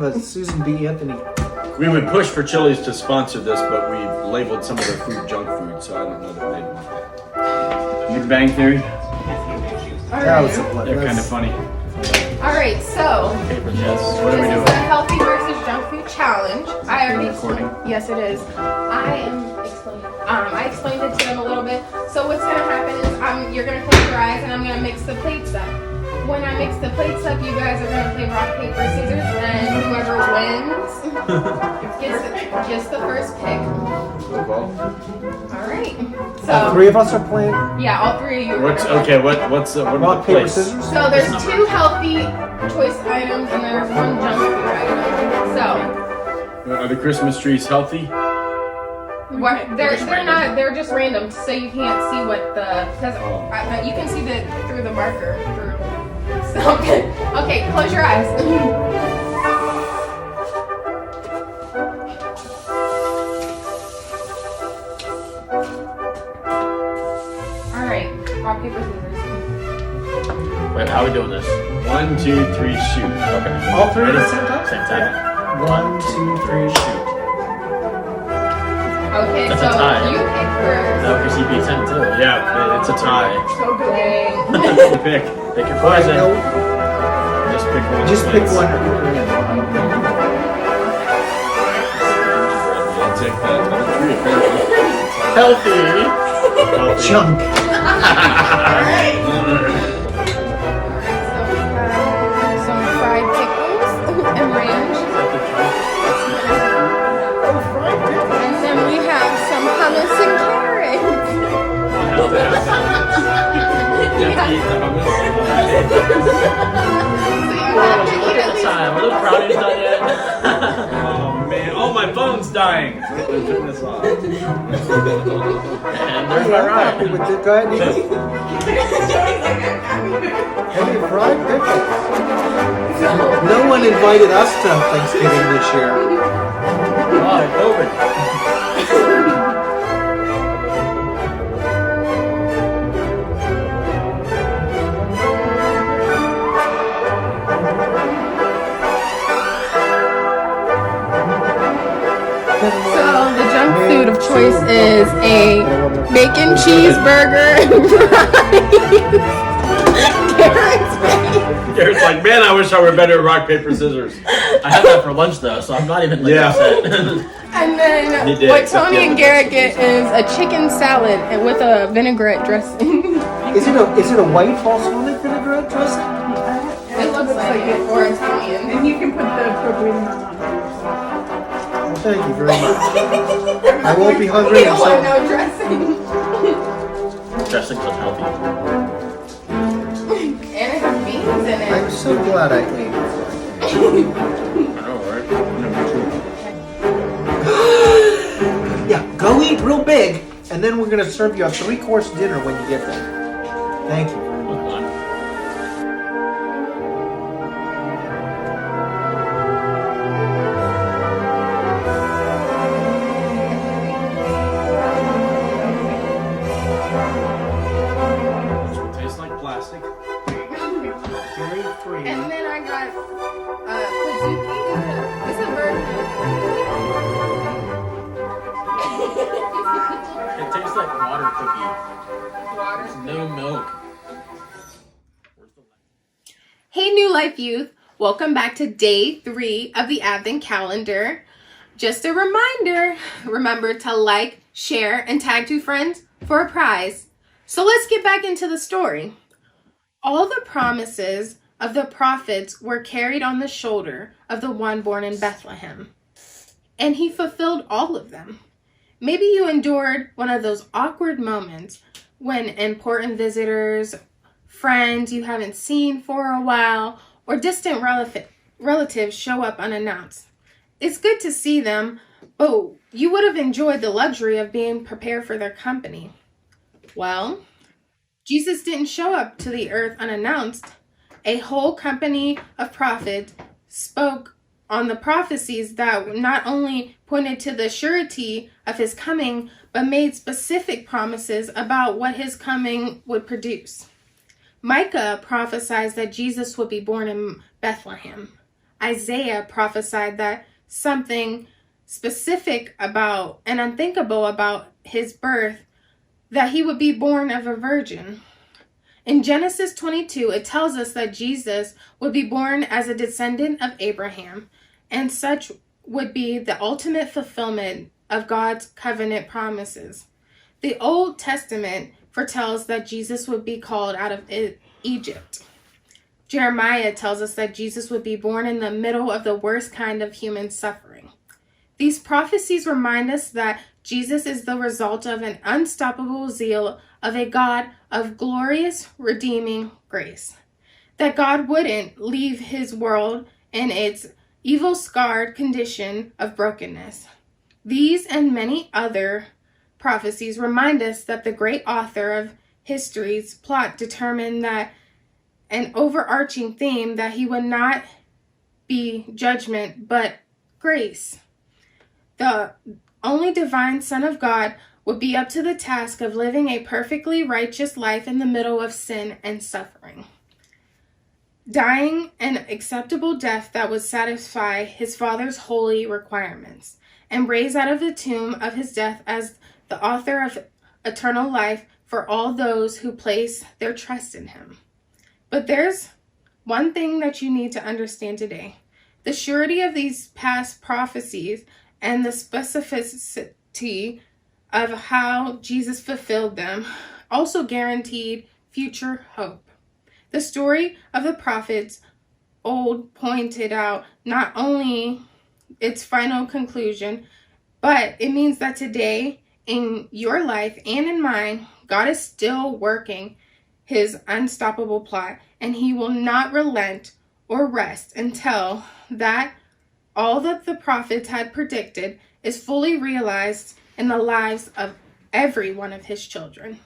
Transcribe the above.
Susan B. Anthony. We would push for Chili's to sponsor this, but we labeled some of their food junk food, so I don't know that they'd want that. Big Bang Theory? They're kind of funny. Alright, so Paper chess. What are we this doing? is a healthy versus junk food challenge. I already recording? Yes, it is. I explained it to them a little bit. So what's gonna happen is you're gonna close your eyes and I'm gonna mix the plates up. When I mix the plates up, you guys are gonna play rock, paper, scissors, and whoever wins gets the first pick. Alright. So All three of us are playing yeah, all three of you are What's gonna play. okay? What are the rock, paper, plates? scissors. So there's two healthy choice items and there's one junk food item. So Are the Christmas trees healthy? they're not. They're just random, so you can't see what the because you can see through the marker through. So okay, close your eyes. All right, rock paper scissors. Wait, how are we doing this? 1, 2, 3, shoot. Okay. All three at the Ready? same time? Same time. 1, 2, 3, shoot. Okay, That's so a tie. you pick first. No, because he beats him too. Yeah, it's a tie. So good. Pick your All right, poison. no, Just pick one. just pick one. I'll take that. Number 3, apparently. Healthy. Junk. Alright. So we have some fried pickles and ranch. And then we have some hummus and carrots. You have to eat the hummus. So you have to eat Look at at the least time. Are those brownies done yet? Oh man, oh my phone's dying. Turn this off. And there's my I'm happy ride. with it. Go ahead, Nikki. Hey, fried pickles. No one invited us to Thanksgiving this year. Wow, COVID. So the junk food of choice is a bacon cheeseburger and fries. Carrots, Garrett's like, man, I wish I were better at rock, paper, scissors. I had that for lunch though, so I'm not even like Yeah. upset. and then He did, what except Tony the and other Garrett get is a chicken salad and with a vinaigrette dressing. Is it a white balsamic vinaigrette dressing? It looks like it for Italian. And you can put the appropriate amount on there. Well, thank you very much. I won't be hungry We don't want until. no dressing. Dressing's unhealthy. And it has beans in I'm it. so glad I ate. I know, right? Number 2. Yeah, go eat real big, and then we're gonna serve you a 3-course dinner when you get there. Thank you. With one. This one tastes like plastic. Very free. And then I got Kazuki. It's a bird. It tastes like water cookie. Water. No milk. Where's the Hey, New Life Youth. Welcome back to day 3 of the Advent calendar. Just a reminder, remember to like, share, and tag 2 friends for a prize. So let's get back into the story. All the promises of the prophets were carried on the shoulder of the one born in Bethlehem. And he fulfilled all of them. Maybe you endured one of those awkward moments when important visitors, friends you haven't seen for a while, or distant relatives show up unannounced. It's good to see them, but you would have enjoyed the luxury of being prepared for their company. Well, Jesus didn't show up to the earth unannounced. A whole company of prophets spoke on the prophecies that not only pointed to the surety of his coming, but made specific promises about what his coming would produce. Micah prophesied that Jesus would be born in Bethlehem. Isaiah prophesied that something specific about and unthinkable about his birth, that he would be born of a virgin. In Genesis 22, it tells us that Jesus would be born as a descendant of Abraham, and such would be the ultimate fulfillment of God's covenant promises. The Old Testament foretells that Jesus would be called out of Egypt. Jeremiah tells us that Jesus would be born in the middle of the worst kind of human suffering. These prophecies remind us that Jesus is the result of an unstoppable zeal of a God of glorious, redeeming grace. That God wouldn't leave his world in its evil-scarred condition of brokenness. These and many other prophecies remind us that the great author of history's plot determined that an overarching theme that he would not be judgment but grace. The only divine Son of God would be up to the task of living a perfectly righteous life in the middle of sin and suffering, dying an acceptable death that would satisfy his Father's holy requirements, and raise out of the tomb of his death as the author of eternal life for all those who place their trust in him. But there's one thing that you need to understand today. The surety of these past prophecies and the specificity of how Jesus fulfilled them also guaranteed future hope. The story of the prophets old pointed out not only its final conclusion, but it means that today in your life and in mine, God is still working his unstoppable plot, and he will not relent or rest until that all that the prophets had predicted is fully realized in the lives of every one of his children.